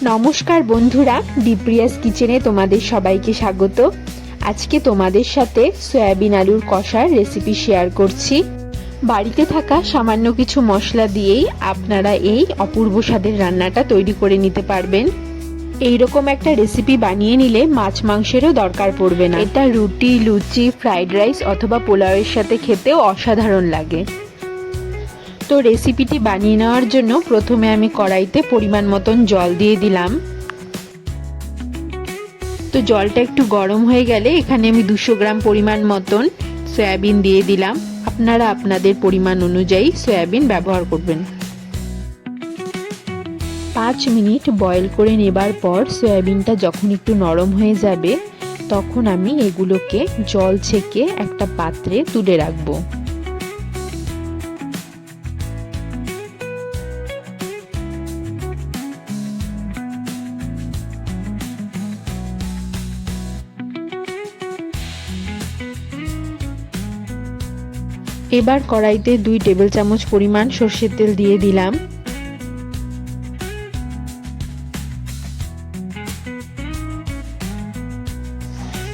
নমস্কার বন্ধুরা, ডিপ্রিয়াস কিচেনে তোমাদের সবাইকে স্বাগত। আজকে তোমাদের সাথে সয়াবিন আলুর কষার রেসিপি শেয়ার করছি। বাড়িতে থাকা সামান্য কিছু মশলা দিয়েই আপনারা এই অপূর্ব স্বাদের রান্নাটা তৈরি করে নিতে পারবেন। এইরকম একটা রেসিপি বানিয়ে নিলে মাছ মাংসেরও দরকার পড়বে না। এটা রুটি, লুচি, ফ্রাইড রাইস অথবা পোলাওয়ের সাথে খেতেও অসাধারণ লাগে। তো রেসিপিটি বানিয়ে নেওয়ার জন্য প্রথমে আমি কড়াইতে পরিমাণ মতন জল দিয়ে দিলাম। তো জলটা একটু গরম হয়ে গেলে এখানে আমি 200 গ্রাম পরিমাণ মতন সয়াবিন দিয়ে দিলাম। আপনারা আপনাদের পরিমাণ অনুযায়ী সয়াবিন ব্যবহার করবেন। 5 মিনিট বয়েল করে নেবার পর সয়াবিনটা যখন একটু নরম হয়ে যাবে তখন আমি এগুলোকে জল ছেঁকে একটা পাত্রে তুলে রাখবো। এবার কড়াইতে 2 টেবিল চামচ পরিমাণ সরষের তেল দিয়ে দিলাম।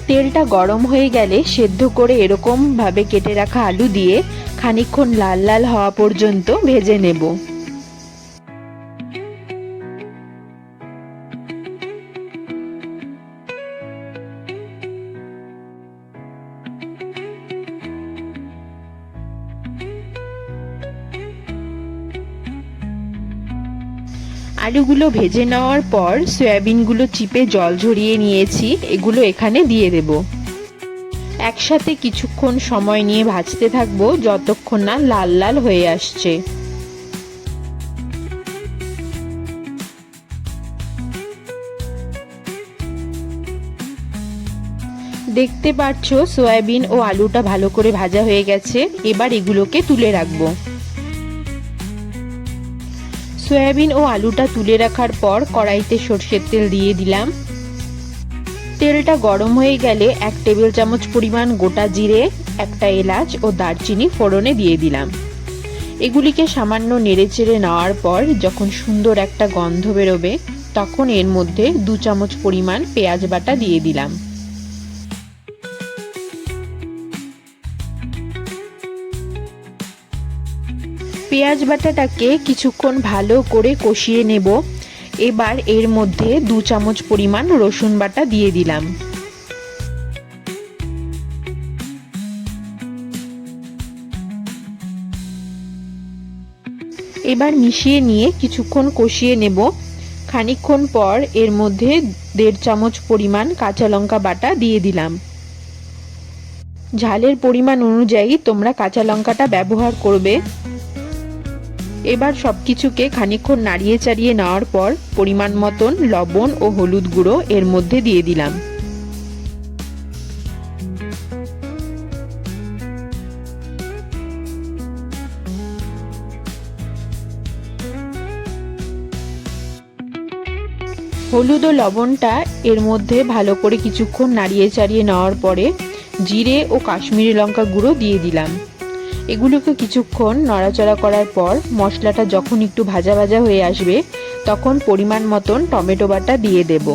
তেলটা গরম হয়ে গেলে সেদ্ধ করে এরকম ভাবে কেটে রাখা আলু দিয়ে খানিকক্ষণ লাল লাল হওয়া পর্যন্ত ভেজে নেব। আলুগুলো ভেজে নেওয়ার পর সয়াবিনগুলো চিপে জল ঝরিয়ে নিয়েছি, এগুলো এখানে দিয়ে দেব। একসাথে কিছুক্ষণ সময় নিয়ে ভাজতে থাকবো যতক্ষণ না লাল লাল হয়ে আসছে। দেখতে পাচ্ছ সয়াবিন ও আলুটা ভালো করে ভাজা হয়ে গেছে। এবার এগুলোকে তুলে রাখবো। সয়াবিন ও আলুটা তুলে রাখার পর কড়াইতে সরষের তেল দিয়ে দিলাম। তেলটা গরম হয়ে গেলে 1 টেবিল চামচ পরিমাণ গোটা জিরে, একটা এলাচ ও দারচিনি ফোড়নে দিয়ে দিলাম। এগুলিকে সামান্য নেড়েচেড়ে নেওয়ার পর যখন সুন্দর একটা গন্ধ বেরোবে তখন এর মধ্যে 2 চামচ পরিমাণ পেঁয়াজ বাটা দিয়ে দিলাম। পেঁয়াজ বাটাটাকে কিছুক্ষণ ভালো করে কষিয়ে নেব। এবার এর মধ্যে 2 চামচ পরিমাণ রসুন বাটা দিয়ে দিলাম। এবার মিশিয়ে নিয়ে কিছুক্ষণ কষিয়ে নেব। খানিকক্ষণ পর এর মধ্যে 1.5 চামচ পরিমাণ কাঁচা লঙ্কা বাটা দিয়ে দিলাম। ঝালের পরিমাণ অনুযায়ী তোমরা কাঁচা লঙ্কাটা ব্যবহার করবে। এবার সবকিছুকে খানিকক্ষণ নাড়িয়ে চাড়িয়ে নেওয়ার পর পরিমাণ মতন লবণ ও হলুদ গুঁড়ো এর মধ্যে দিয়ে দিলাম। হলুদ ও লবণটা এর মধ্যে ভালো করে কিছুক্ষণ নাড়িয়ে চাড়িয়ে নেওয়ার পরে জিরে ও কাশ্মীরি লঙ্কা গুঁড়ো দিয়ে দিলাম। এগুলোকে কিছুক্ষণ নাড়াচাড়া করার পর মশলাটা যখন একটু ভাজা ভাজা হয়ে আসবে তখন পরিমাণ মতন টমেটো বাটা দিয়ে দেব।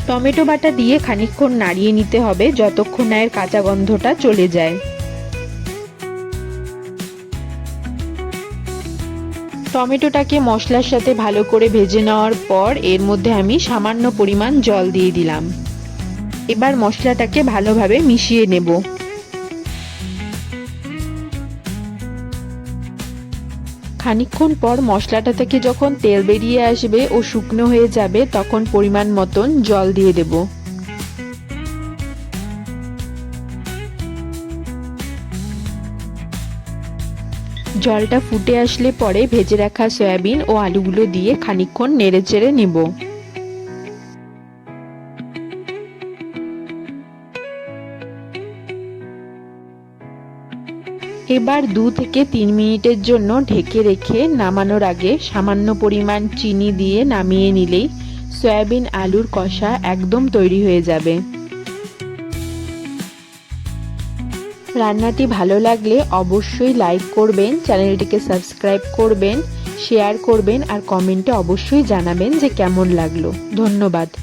টমেটো বাটা দিয়ে খানিকক্ষণ নাড়িয়ে নিতে হবে যতক্ষণ না এর কাঁচা গন্ধটা চলে যায়। টমেটোটাকে মশলার সাথে ভালো করে ভেজে নেওয়ার পর এর মধ্যে আমি সামান্য পরিমাণ জল দিয়ে দিলাম। এবার মশলাটাকে ভালোভাবে মিশিয়ে নেব। খানিকক্ষণ পর মশলাটা থেকে যখন তেল বেরিয়ে আসবে ও শুকনো হয়ে যাবে তখন পরিমাণ মতন জল দিয়ে দেব। জলটা ফুটে আসলে পরে ভেজে রাখা সয়াবিন ও আলুগুলো দিয়ে খানিকক্ষণ নেড়েচেড়ে নেব। এবার 2 থেকে 3 মিনিটের জন্য ঢেকে রেখে নামানোর আগে সামান্য পরিমাণ চিনি দিয়ে নামিয়ে নিলেই সয়াবিন আলুর কষা একদম তৈরি হয়ে যাবে। রান্নাটি ভালো লাগলে অবশ্যই লাইক করবেন, চ্যানেলটিকে সাবস্ক্রাইব করবেন, শেয়ার করবেন আর কমেন্টে অবশ্যই জানাবেন যে কেমন লাগলো। ধন্যবাদ।